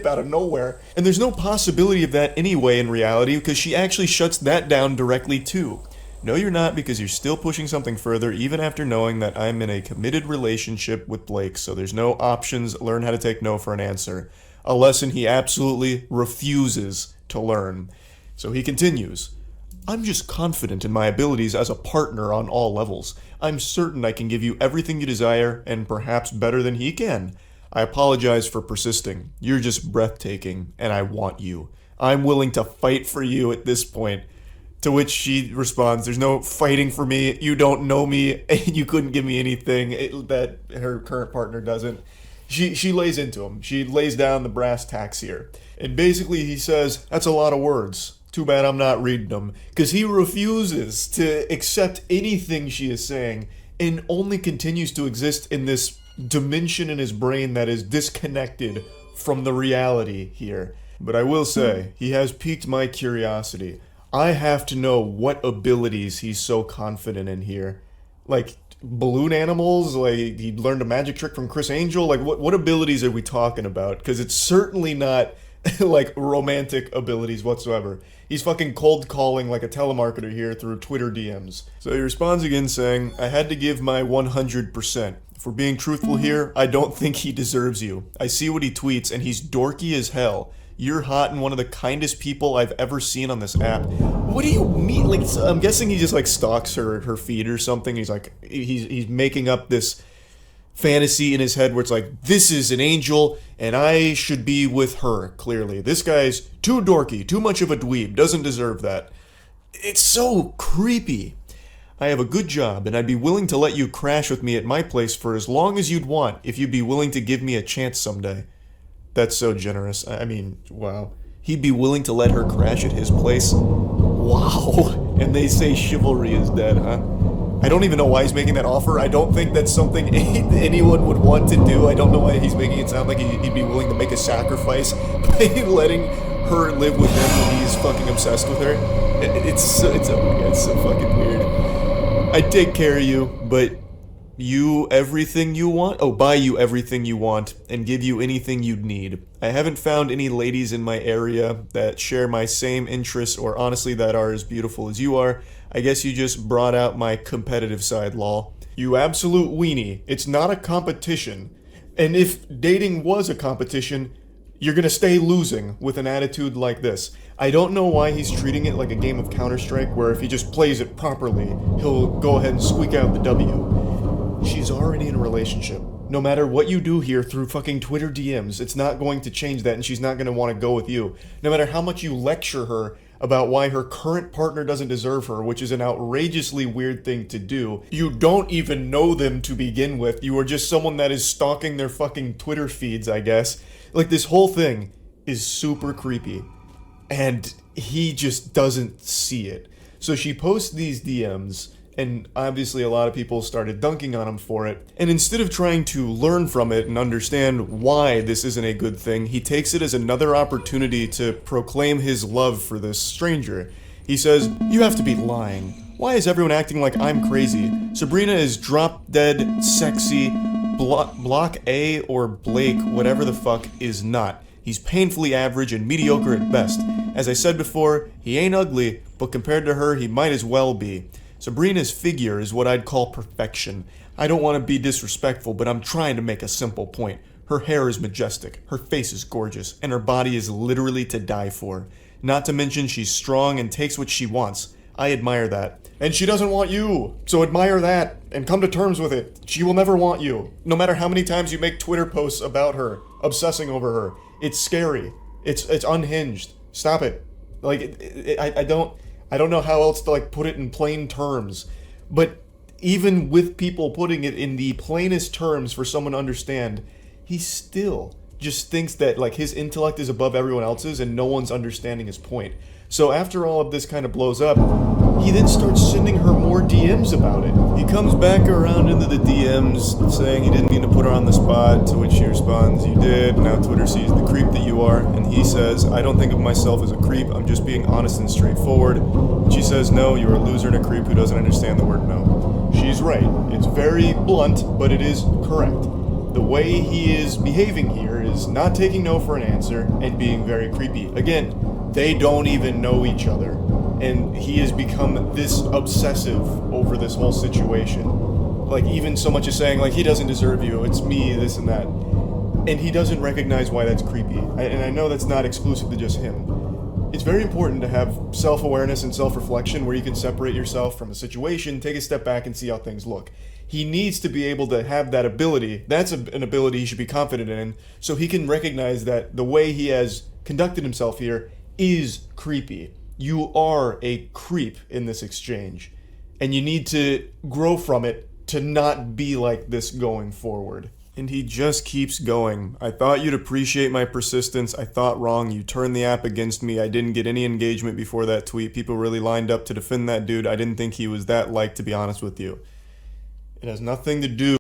out of nowhere. And there's no possibility of that anyway in reality, because she actually shuts that down directly too. No, you're not, because you're still pushing something further, even after knowing that I'm in a committed relationship with Blake, so there's no options. Learn how to take no for an answer. A lesson he absolutely refuses to learn. So he continues. I'm just confident in my abilities as a partner on all levels. I'm certain I can give you everything you desire, and perhaps better than he can. I apologize for persisting. You're just breathtaking, and I want you. I'm willing to fight for you at this point. To which she responds, there's no fighting for me, you don't know me, and you couldn't give me anything that her current partner doesn't. She lays into him. She lays down the brass tacks here. And basically he says, that's a lot of words. Too bad I'm not reading them. Because he refuses to accept anything she is saying and only continues to exist in this dimension in his brain that is disconnected from the reality here. But I will say, he has piqued my curiosity. I have to know what abilities he's so confident in here. Like, balloon animals? Like, he learned a magic trick from Chris Angel? Like, what abilities are we talking about? Because it's certainly not, like, romantic abilities whatsoever. He's fucking cold calling like a telemarketer here through Twitter DMs. So he responds again saying, I had to give my 100%. If we're being truthful here, I don't think he deserves you. I see what he tweets, and he's dorky as hell. You're hot and one of the kindest people I've ever seen on this app. What do you mean? Like, I'm guessing he just like stalks her feed or something. He's like, he's making up this fantasy in his head where it's like, this is an angel and I should be with her, clearly. This guy's too dorky, too much of a dweeb, doesn't deserve that. It's so creepy. I have a good job and I'd be willing to let you crash with me at my place for as long as you'd want if you'd be willing to give me a chance someday. That's so generous. I mean, wow. He'd be willing to let her crash at his place? Wow. And they say chivalry is dead, huh? I don't even know why he's making that offer. I don't think that's something anyone would want to do. I don't know why he's making it sound like he'd be willing to make a sacrifice by letting her live with him when he's fucking obsessed with her. It's so fucking weird. I'd take care of you, but you everything you want? Oh, buy you everything you want and give you anything you'd need. I haven't found any ladies in my area that share my same interests or honestly that are as beautiful as you are. I guess you just brought out my competitive side, lol. You absolute weenie. It's not a competition. And if dating was a competition, you're gonna stay losing with an attitude like this. I don't know why he's treating it like a game of Counter-Strike where if he just plays it properly, he'll go ahead and squeak out the W. She's already in a relationship. No matter what you do here through fucking Twitter DMs, it's not going to change that and she's not going to want to go with you. No matter how much you lecture her about why her current partner doesn't deserve her, which is an outrageously weird thing to do. You don't even know them to begin with. You are just someone that is stalking their fucking Twitter feeds, I guess. Like, this whole thing is super creepy. And he just doesn't see it. So she posts these DMs, and obviously a lot of people started dunking on him for it. And instead of trying to learn from it and understand why this isn't a good thing, he takes it as another opportunity to proclaim his love for this stranger. He says, "You have to be lying. Why is everyone acting like I'm crazy? Sabrina is drop-dead, sexy. Block A or Blake, whatever the fuck, is not. He's painfully average and mediocre at best. As I said before, he ain't ugly, but compared to her, he might as well be. Sabrina's figure is what I'd call perfection. I don't want to be disrespectful, but I'm trying to make a simple point. Her hair is majestic, her face is gorgeous, and her body is literally to die for. Not to mention she's strong and takes what she wants. I admire that. And she doesn't want you, so admire that and come to terms with it. She will never want you, no matter how many times you make Twitter posts about her, obsessing over her. It's scary. It's unhinged. Stop it. Like, I don't know how else to like put it in plain terms, but even with people putting it in the plainest terms for someone to understand, he still just thinks that like his intellect is above everyone else's and no one's understanding his point. So after all of this kind of blows up, he then starts sending her more DMs about it. He comes back around into the DMs saying he didn't mean to put her on the spot, to which she responds, "You did, now Twitter sees the creep that you are." And he says, "I don't think of myself as a creep, I'm just being honest and straightforward." And she says, "No, you're a loser and a creep who doesn't understand the word no." She's right. It's very blunt, but it is correct. the way he is behaving here is not taking no for an answer and being very creepy. Again, they don't even know each other, and he has become this obsessive over this whole situation. Like, even so much as saying, like, he doesn't deserve you, it's me, this and that. And he doesn't recognize why that's creepy. And I know that's not exclusive to just him. It's very important to have self-awareness and self-reflection where you can separate yourself from a situation, take a step back, and see how things look. He needs to be able to have that ability. That's an ability he should be confident in, so he can recognize that the way he has conducted himself here is creepy. You are a creep in this exchange, and you need to grow from it to not be like this going forward. And he just keeps going. I thought you'd appreciate my persistence. I thought wrong. You turned the app against me. I didn't get any engagement before that tweet. People really lined up to defend that dude. I didn't think he was that liked, to be honest with you. It has nothing to do